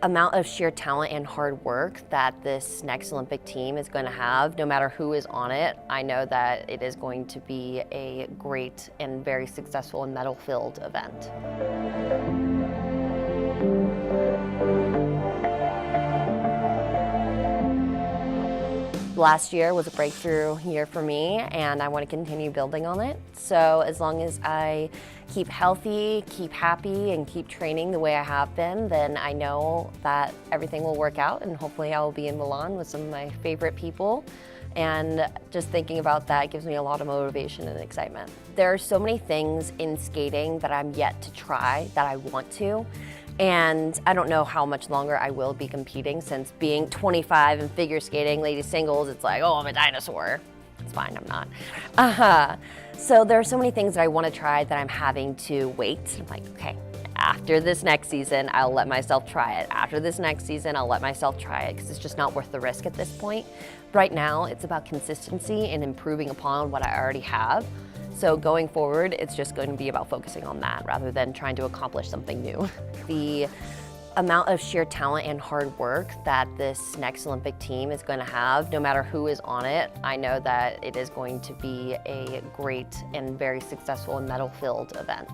amount of sheer talent and hard work that this next Olympic team is going to have, no matter who is on it, I know that it is going to be a great and very successful and medal-filled event. Last year was a breakthrough year for me, and I want to continue building on it. So as long as I keep healthy, keep happy, and keep training the way I have been, then I know that everything will work out, and hopefully I will be in Milan with some of my favorite people. And just thinking about that gives me a lot of motivation and excitement. There are so many things in skating that I'm yet to try that I want to. And I don't know how much longer I will be competing, since being 25 and figure skating, ladies singles, it's like, oh, I'm a dinosaur. It's fine, I'm not. So there are so many things that I want to try that I'm having to wait. I'm like, okay, after this next season, I'll let myself try it. After this next season, I'll let myself try it, because it's just not worth the risk at this point. Right now, it's about consistency and improving upon what I already have. So going forward, it's just going to be about focusing on that rather than trying to accomplish something new. The amount of sheer talent and hard work that this next Olympic team is going to have, no matter who is on it, I know that it is going to be a great and very successful and medal-filled event.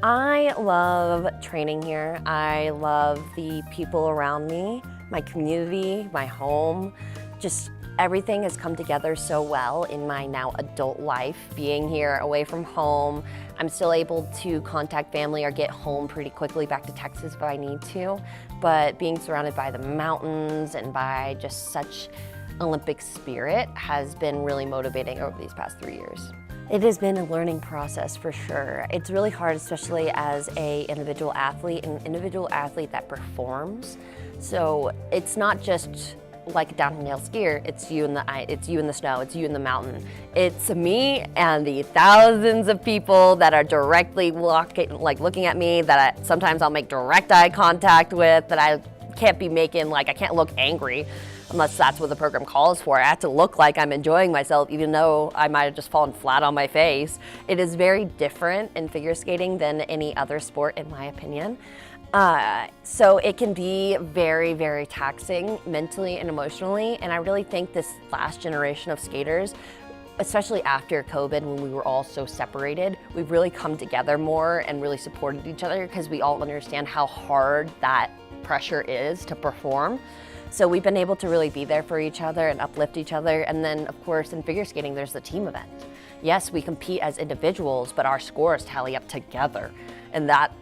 I love training here. I love the people around me, my community, my home, just everything has come together so well in my now adult life. Being here away from home, I'm still able to contact family or get home pretty quickly back to Texas if I need to. But being surrounded by the mountains and by just such Olympic spirit has been really motivating over these past 3 years. It has been a learning process for sure. It's really hard, especially as an individual athlete that performs. So it's not just like a downhill skier, it's you in the snow, it's you in the mountain. It's me and the thousands of people that are directly looking at me, that sometimes I'll make direct eye contact with, that I can't be making, I can't look angry unless that's what the program calls for. I have to look like I'm enjoying myself, even though I might have just fallen flat on my face. It is very different in figure skating than any other sport, in my opinion. So it can be very, very taxing mentally and emotionally, and I really think this last generation of skaters, especially after COVID when we were all so separated, we've really come together more and really supported each other, because we all understand how hard that pressure is to perform. So we've been able to really be there for each other and uplift each other. And then of course in figure skating there's the team event. Yes, we compete as individuals, but our scores tally up together, and that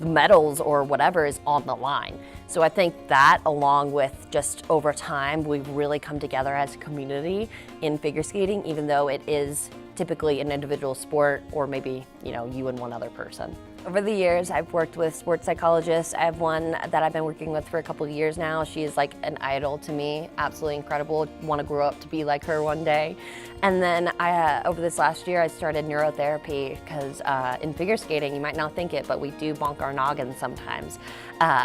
medals or whatever is on the line. So I think that, along with just over time, we've really come together as a community in figure skating, even though it is typically an individual sport, or maybe, you and one other person. Over the years, I've worked with sports psychologists. I have one that I've been working with for a couple of years now. She is like an idol to me, absolutely incredible. Want to grow up to be like her one day. And then over this last year, I started neurotherapy, because in figure skating, you might not think it, but we do bonk our noggins sometimes,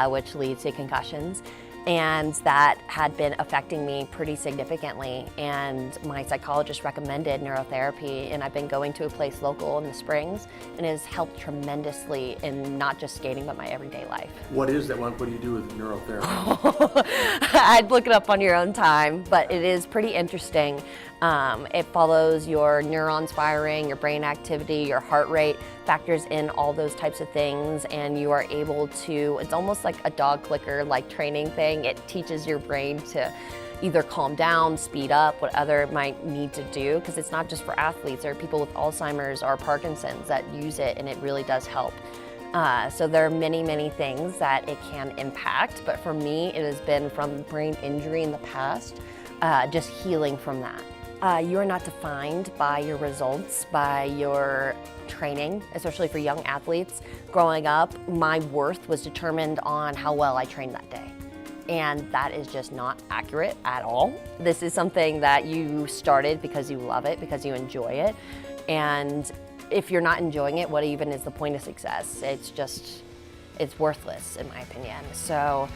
which leads to concussions. And that had been affecting me pretty significantly, and my psychologist recommended neurotherapy, and I've been going to a place local in the Springs, and it has helped tremendously in not just skating but my everyday life. What is that one? What do you do with neurotherapy? I'd look it up on your own time, but it is pretty interesting. It follows your neurons firing, your brain activity, your heart rate, factors in all those types of things, and you are able to, it's almost like a dog clicker like training thing. It teaches your brain to either calm down, speed up, whatever it might need to do, because it's not just for athletes. There are people with Alzheimer's or Parkinson's that use it, and it really does help. So there are many, many things that it can impact, but for me it has been from brain injury in the past, just healing from that. You are not defined by your results, by your training, especially for young athletes. Growing up, my worth was determined on how well I trained that day. And that is just not accurate at all. This is something that you started because you love it, because you enjoy it. And if you're not enjoying it, what even is the point of success? It's worthless, in my opinion. So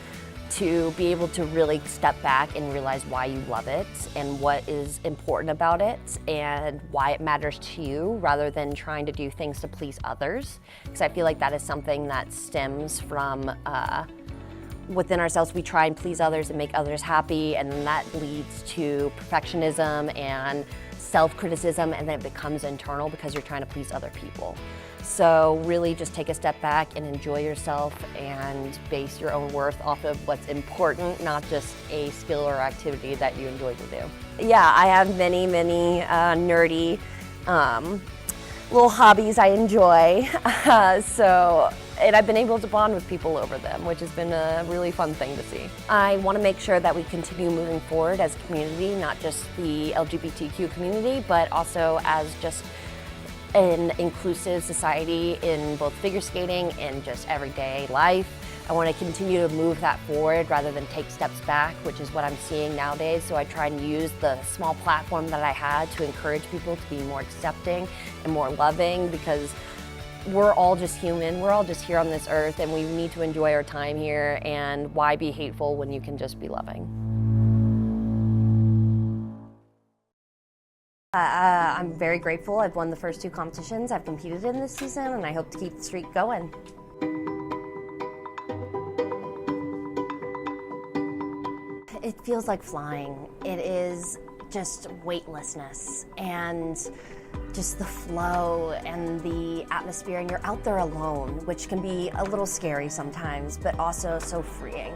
to be able to really step back and realize why you love it and what is important about it and why it matters to you, rather than trying to do things to please others. Because I feel like that is something that stems from within ourselves, we try and please others and make others happy, and then that leads to perfectionism and self-criticism, and then it becomes internal because you're trying to please other people. So really just take a step back and enjoy yourself and base your own worth off of what's important, not just a skill or activity that you enjoy to do. Yeah, I have many nerdy little hobbies I enjoy. And I've been able to bond with people over them, which has been a really fun thing to see. I want to make sure that we continue moving forward as a community, not just the LGBTQ community, but also as just an inclusive society in both figure skating and just everyday life. I want to continue to move that forward rather than take steps back, which is what I'm seeing nowadays. So I try and use the small platform that I had to encourage people to be more accepting and more loving, because we're all just human. We're all just here on this earth, and we need to enjoy our time here. And why be hateful when you can just be loving? I'm very grateful. I've won the first 2 competitions I've competed in this season, and I hope to keep the streak going. It feels like flying. It is just weightlessness and just the flow and the atmosphere, and you're out there alone, which can be a little scary sometimes, but also so freeing.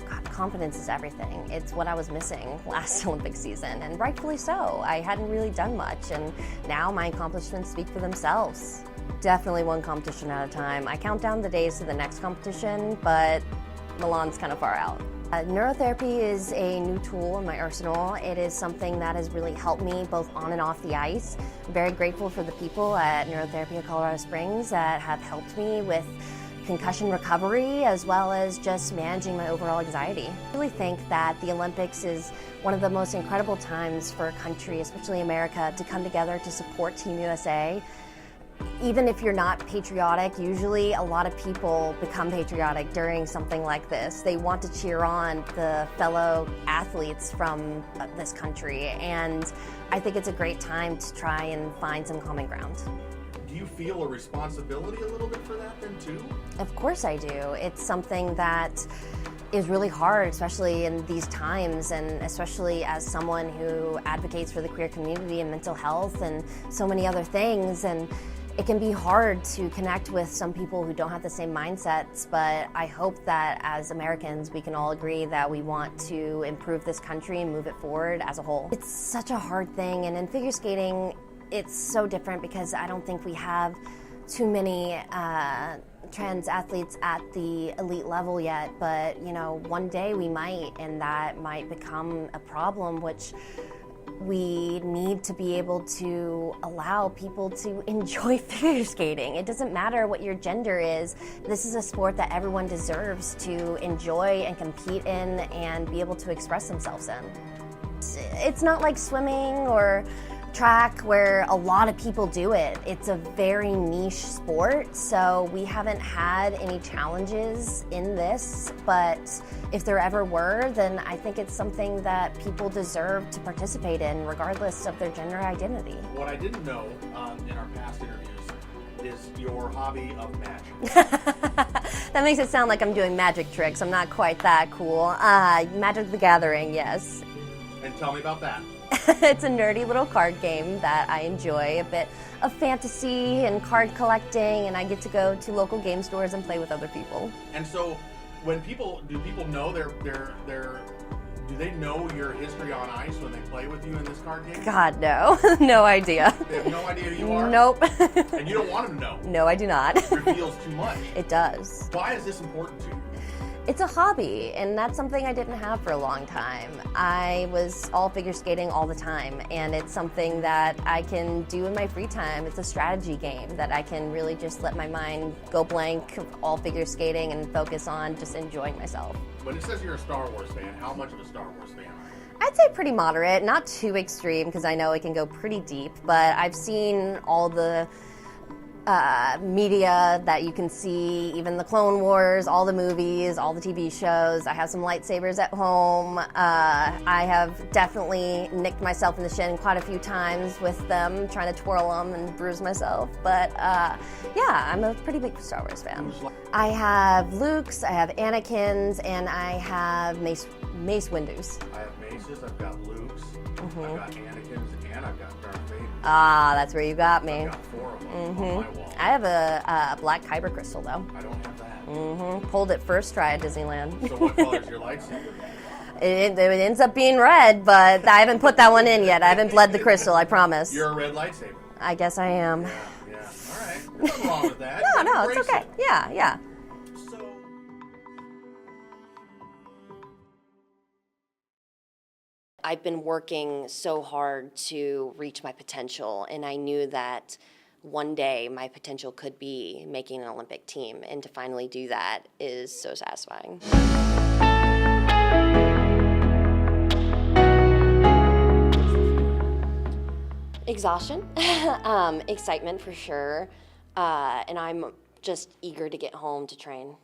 God, confidence is everything. It's what I was missing last Olympic season, and rightfully so. I hadn't really done much, and now my accomplishments speak for themselves. Definitely one competition at a time. I count down the days to the next competition, but Milan's kind of far out. Neurotherapy is a new tool in my arsenal. It is something that has really helped me both on and off the ice. I'm very grateful for the people at Neurotherapy of Colorado Springs that have helped me with concussion recovery, as well as just managing my overall anxiety. I really think that the Olympics is one of the most incredible times for a country, especially America, to come together to support Team USA. Even if you're not patriotic, usually a lot of people become patriotic during something like this. They want to cheer on the fellow athletes from this country, and I think it's a great time to try and find some common ground. Do you feel a responsibility a little bit for that then too? Of course I do. It's something that is really hard, especially in these times, and especially as someone who advocates for the queer community and mental health and so many other things. And it can be hard to connect with some people who don't have the same mindsets, but I hope that as Americans we can all agree that we want to improve this country and move it forward as a whole. It's such a hard thing, and in figure skating it's so different because I don't think we have too many trans athletes at the elite level yet, but you know, one day we might, and that might become a problem, which we need to be able to allow people to enjoy figure skating. It doesn't matter what your gender is. This is a sport that everyone deserves to enjoy and compete in and be able to express themselves in. It's not like swimming or track where a lot of people do it. It's a very niche sport, so we haven't had any challenges in this, but if there ever were, then I think it's something that people deserve to participate in regardless of their gender identity. What I didn't know in our past interviews is your hobby of magic. That makes it sound like I'm doing magic tricks. I'm not quite that cool. Magic the Gathering, yes. And tell me about that. It's a nerdy little card game that I enjoy, a bit of fantasy and card collecting, and I get to go to local game stores and play with other people. And so, do people know do they know your history on ice when they play with you in this card game? God, no. No idea. They have no idea who you are? Nope. And you don't want them to know? No, I do not. It reveals too much. It does. Why is this important to you? It's a hobby, and that's something I didn't have for a long time. I was all figure skating all the time, and it's something that I can do in my free time. It's a strategy game that I can really just let my mind go blank of all figure skating and focus on just enjoying myself. When it says you're a Star Wars fan, how much of a Star Wars fan are you? I'd say pretty moderate, not too extreme because I know it can go pretty deep, but I've seen all the media that you can see, even the Clone Wars, all the movies, all the TV shows. I have some lightsabers at home. I have definitely nicked myself in the shin quite a few times with them, trying to twirl them and bruise myself. But yeah, I'm a pretty big Star Wars fan. I have Luke's, I have Anakin's, and I have Mace Windu's. I have Mace's, I've got Luke's, I've got Anakin's, and I've got Darth Vader's. Ah, that's where you got me. I've got 4 of them on my wall. I have a black kyber crystal though. I don't have that. Pulled it first try at Disneyland. So what color is your lightsaber? It ends up being red, but I haven't put that one in yet. I haven't bled the crystal, I promise. You're a red lightsaber. I guess I am. Yeah. All right. There's nothing wrong with that. No, it's Embrace okay. it. Yeah. So. I've been working so hard to reach my potential, and I knew that one day my potential could be making an Olympic team, and to finally do that is so satisfying. Exhaustion, excitement for sure, and I'm just eager to get home to train.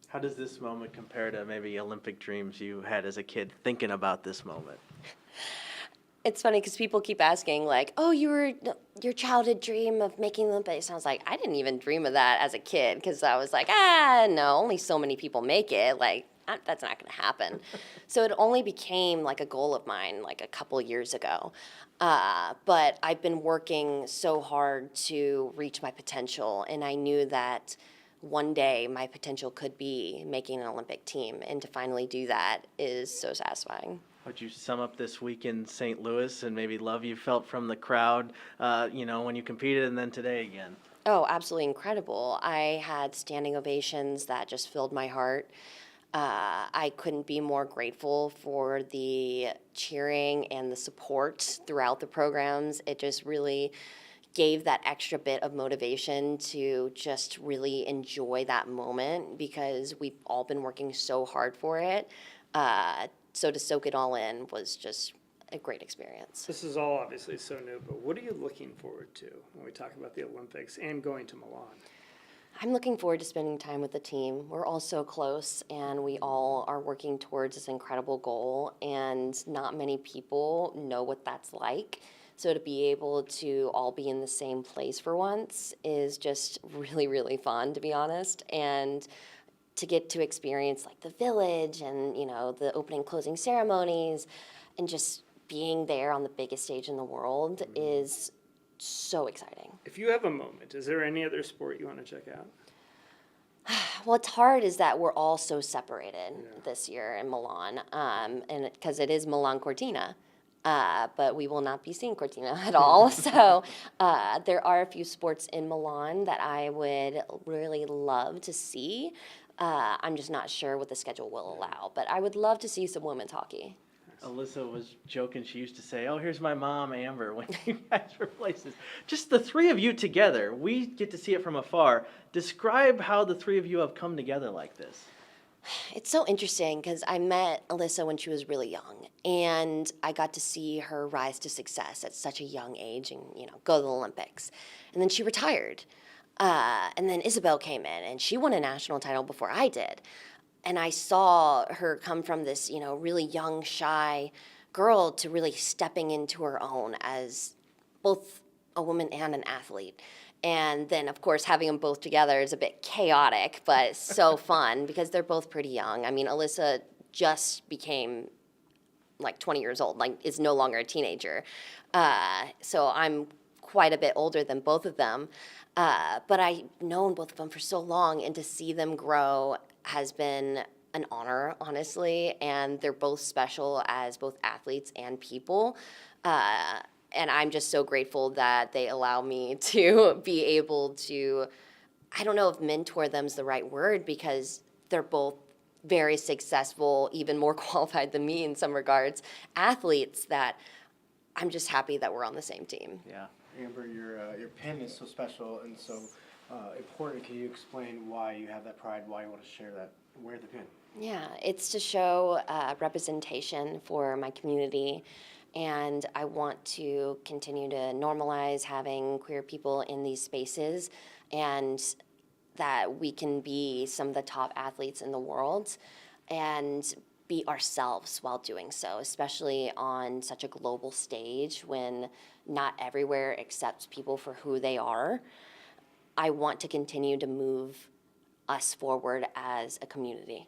How does this moment compare to maybe Olympic dreams you had as a kid thinking about this moment? It's funny because people keep asking, like, oh, your childhood dream of making the Olympics. And I was like, I didn't even dream of that as a kid because I was like, no, only so many people make it. Like, that's not going to happen. So it only became like a goal of mine like a couple years ago. But I've been working so hard to reach my potential, and I knew that one day my potential could be making an Olympic team, and to finally do that is so satisfying. Would you sum up this week in St. Louis and maybe love you felt from the crowd, when you competed and then today again? Oh, absolutely incredible. I had standing ovations that just filled my heart. I couldn't be more grateful for the cheering and the support throughout the programs. It just really gave that extra bit of motivation to just really enjoy that moment because we've all been working so hard for it. So to soak it all in was just a great experience. This is all obviously so new, but what are you looking forward to when we talk about the Olympics and going to Milan? I'm looking forward to spending time with the team. We're all so close, and we all are working towards this incredible goal, and not many people know what that's like. So to be able to all be in the same place for once is just really, really fun, to be honest. And to get to experience like the village and, the opening closing ceremonies and just being there on the biggest stage in the world is so exciting. If you have a moment, is there any other sport you want to check out? What's hard is that we're all so separated this year in Milan, and because it is Milan Cortina. But we will not be seeing Cortina at all. So there are a few sports in Milan that I would really love to see. I'm just not sure what the schedule will allow. But I would love to see some women's hockey. Alyssa was joking. She used to say, oh, here's my mom, Amber, when you guys were places. Just the three of you together. We get to see it from afar. Describe how the three of you have come together like this. It's so interesting because I met Alyssa when she was really young, and I got to see her rise to success at such a young age and, go to the Olympics. And then she retired. And then Isabel came in, and she won a national title before I did. And I saw her come from this, really young, shy girl to really stepping into her own as both a woman and an athlete. And then, of course, having them both together is a bit chaotic, but so fun because they're both pretty young. I mean, Alyssa just became like 20 years old, like is no longer a teenager. So I'm quite a bit older than both of them. But I've known both of them for so long, and to see them grow has been an honor, honestly. And they're both special as both athletes and people. And I'm just so grateful that they allow me to be able to, I don't know if mentor them's the right word, because they're both very successful, even more qualified than me in some regards, athletes that I'm just happy that we're on the same team. Yeah. Amber, your pin is so special and so important. Can you explain why you have that pride, why you want to wear the pin? Yeah, it's to show representation for my community And I want to continue to normalize having queer people in these spaces, and that we can be some of the top athletes in the world and be ourselves while doing so, especially on such a global stage when not everywhere accepts people for who they are. I want to continue to move us forward as a community.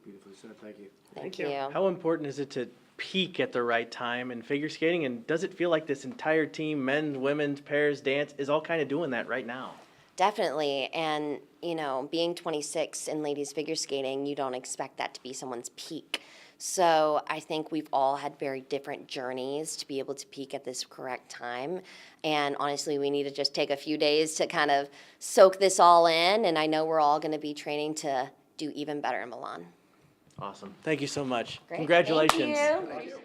Beautifully said, thank you. Thank you. you. How important is it to peak at the right time in figure skating? And does it feel like this entire team, men's, women's, pairs, dance, is all kind of doing that right now? Definitely. And, you know, being 26 in ladies figure skating, you don't expect that to be someone's peak. So I think we've all had very different journeys to be able to peak at this correct time. And honestly, we need to just take a few days to kind of soak this all in. And I know we're all going to be training to do even better in Milan. Awesome. Thank you so much. Great. Congratulations. Thank you.